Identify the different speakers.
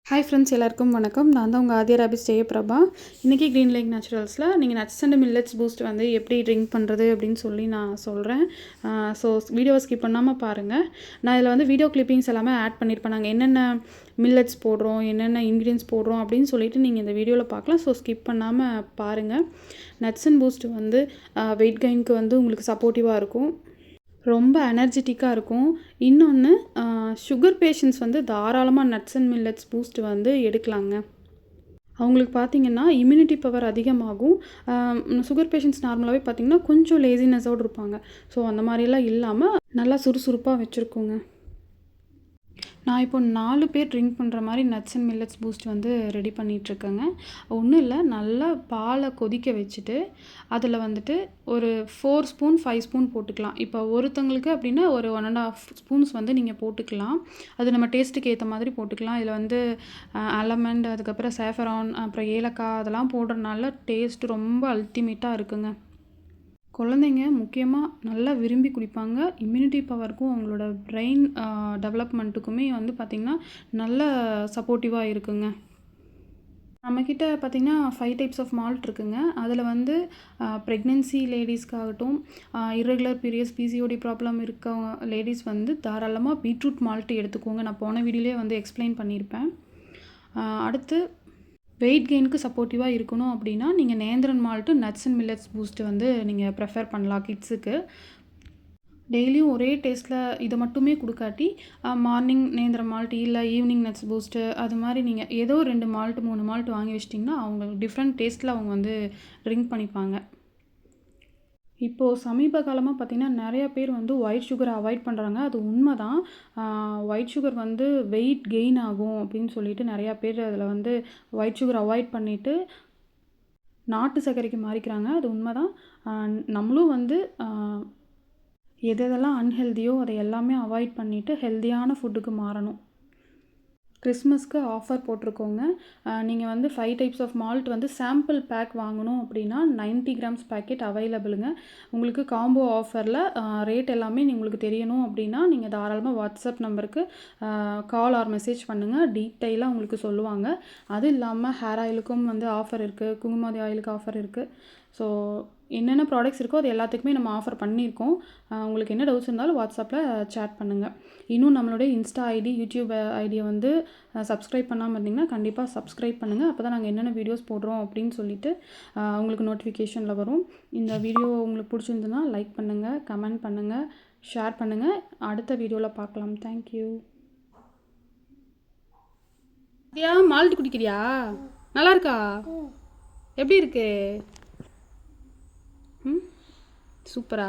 Speaker 1: Hi friends, எல்லாருக்கும் வணக்கம். நான் தான் உங்கள் ஆதியா ராபிஸ் ஜெயபிரபா. இன்றைக்கி க்ரீன் லேக் நேச்சுரல்ஸில் நீங்கள் நட்ஸ் அண்ட் மில்லட்ஸ் பூஸ்ட் வந்து எப்படி ட்ரிங்க் பண்ணுறது அப்படின்னு சொல்லி நான் சொல்கிறேன். ஸோ வீடியோவை ஸ்கிப் பண்ணாமல் பாருங்கள். நான் இதில் வந்து வீடியோ கிளிப்பிங்ஸ் எல்லாமே ஆட் பண்ணியிருப்பேன். நாங்கள் என்னென்ன மில்லட்ஸ் போடுறோம், என்னென்ன இன்க்ரீடியன்ஸ் போடுறோம் அப்படின்னு சொல்லிட்டு நீங்கள் இந்த வீடியோவில் பார்க்கலாம். ஸோ ஸ்கிப் பண்ணாமல் பாருங்கள். நட்ஸ் அண்ட் பூஸ்ட் வந்து வெயிட் கெயினுக்கு வந்து உங்களுக்கு சப்போர்ட்டிவாக இருக்கும், ரொம்ப எனர்ஜெட்டிக்காக இருக்கும். இன்னொன்று, சுகர் பேஷண்ட்ஸ் வந்து தாராளமாக நட்ஸ் அண்ட் மில்லட்ஸ் பூஸ்ட் வந்து எடுக்கலாங்க. அவங்களுக்கு பார்த்திங்கன்னா இம்யூனிட்டி பவர் அதிகமாகும். சுகர் பேஷண்ட்ஸ் நார்மலாகவே பார்த்திங்கன்னா கொஞ்சம் லேசினஸோடு இருப்பாங்க. ஸோ அந்த மாதிரியெல்லாம் இல்லாமல் நல்லா சுறுசுறுப்பாக வச்சுருக்கோங்க. நான் இப்போ 4 பேர் ட்ரிங்க் பண்ணுற மாதிரி நட்ஸ் அண்ட் மில்லட்ஸ் பூஸ்ட் வந்து ரெடி பண்ணிகிட்ருக்கேங்க. ஒன்றும் இல்லை, நல்லா பாலை கொதிக்க வச்சுட்டு அதில் வந்துட்டு ஒரு 4 ஸ்பூன் 5 ஸ்பூன் போட்டுக்கலாம். இப்போ ஒருத்தங்களுக்கு அப்படின்னா ஒரு 1.5 ஸ்பூன்ஸ் வந்து நீங்கள் போட்டுக்கலாம். அது நம்ம டேஸ்ட்டுக்கு ஏற்ற மாதிரி போட்டுக்கலாம். இதில் வந்து ஆலமண்ட், அதுக்கப்புறம் சேஃபரான், அப்புறம் ஏலக்காய் அதெல்லாம் போடுறதுனால டேஸ்ட் ரொம்ப அல்டிமேட்டாக இருக்குங்க. குழந்தைங்க முக்கியமாக நல்லா விரும்பி குடிப்பாங்க. இம்யூனிட்டி பவருக்கும் அவங்களோட பிரெயின் டெவலப்மெண்ட்டுக்குமே வந்து பார்த்திங்கன்னா நல்ல சப்போர்ட்டிவாக இருக்குங்க. நம்மக்கிட்ட பார்த்திங்கன்னா 5 டைப்ஸ் ஆஃப் மால்ட் இருக்குங்க. அதில் வந்து ப்ரெக்னென்சி லேடிஸ்க்காகட்டும், இர்ரெகுலர் பீரியட்ஸ், பிசிஓடி ப்ராப்ளம் இருக்கவங்க லேடிஸ் வந்து தாராளமாக பீட்ரூட் மால்ட் எடுத்துக்கோங்க. நான் போன வீடியோலேயே வந்து எக்ஸ்பிளைன் பண்ணியிருப்பேன். அடுத்து வெயிட் கெயினுக்கு சப்போர்ட்டிவாக இருக்கணும் அப்படின்னா நீங்கள் Nendran malt nuts and millets boost வந்து நீங்கள் ப்ரிஃபர் பண்ணலாம் கிட்ஸுக்கு. டெய்லியும் ஒரே டேஸ்ட்டில் இதை மட்டுமே கொடுக்காட்டி மார்னிங் நேந்திரம் மால்ட், இல்லை ஈவினிங் நட்ஸ் பூஸ்ட்டு, அது மாதிரி நீங்கள் ஏதோ 2 மால்ட் 3 மால்ட் வாங்கி வச்சிட்டிங்கன்னா அவங்க டிஃப்ரெண்ட் டேஸ்ட்டில் அவங்க வந்து ட்ரிங்க் பண்ணிப்பாங்க. இப்போது சமீப காலமாக பார்த்திங்கன்னா நிறையா பேர் வந்து ஒயிட் சுகரை அவாய்ட் பண்ணுறாங்க. அது உண்மை தான். ஒயிட் சுகர் வந்து வெயிட் கெயின் ஆகும் அப்படின்னு சொல்லிட்டு நிறையா பேர் அதில் வந்து ஒயிட் சுகர் அவாய்ட் பண்ணிவிட்டு நாட்டு சர்க்கரைக்கு மாறிக்கிறாங்க. அது உண்மை தான். நம்மளும் வந்து எதெல்லாம் அன்ஹெல்தியோ அதை எல்லாமே அவாய்ட் பண்ணிவிட்டு ஹெல்தியான ஃபுட்டுக்கு மாறணும். கிறிஸ்மஸ்க்கு ஆஃபர் போட்டிருக்கோங்க. நீங்கள் வந்து 5 டைப்ஸ் ஆஃப் மால்ட் வந்து சாம்பிள் பேக் வாங்கணும் அப்படின்னா 90 கிராம்ஸ் பேக்கெட் அவைலபிளுங்க. உங்களுக்கு காம்போ ஆஃபரில் ரேட் எல்லாமே உங்களுக்கு தெரியணும் அப்படின்னா நீங்கள் தாராளமாக வாட்ஸ்அப் நம்பருக்கு கால் ஆர் மெசேஜ் பண்ணுங்கள். டீட்டெயிலாக உங்களுக்கு சொல்லுவாங்க. அது இல்லாமல் ஹேர் ஆயிலுக்கும் வந்து ஆஃபர் இருக்குது, குங்குமாதி ஆயிலுக்கு ஆஃபர் இருக்குது. ஸோ என்னென்ன ப்ராடக்ட்ஸ் இருக்கோ அது எல்லாத்துக்குமே நம்ம ஆஃபர் பண்ணியிருக்கோம். உங்களுக்கு என்ன டவுட்ஸ் இருந்தாலும் வாட்ஸ்அப்பில் சேட் பண்ணுங்கள். இன்னும் நம்மளுடைய இன்ஸ்டா ஐடி, யூடியூப் ஐடியை வந்து சப்ஸ்கிரைப் பண்ணாமல் இருந்தீங்கன்னா கண்டிப்பாக சப்ஸ்கிரைப் பண்ணுங்கள். அப்போ தான் நாங்கள் என்னென்ன வீடியோஸ் போடுறோம் அப்படின்னு சொல்லிட்டு உங்களுக்கு நோட்டிஃபிகேஷனில் வரும். இந்த வீடியோ உங்களுக்கு பிடிச்சிருந்துன்னா லைக் பண்ணுங்கள், கமெண்ட் பண்ணுங்கள், ஷேர் பண்ணுங்கள். அடுத்த வீடியோவில் பார்க்கலாம். தேங்க்யூ. மால்ட் குடிக்கிறியா? நல்லா இருக்கா? எப்படி இருக்கு? சூப்பரா?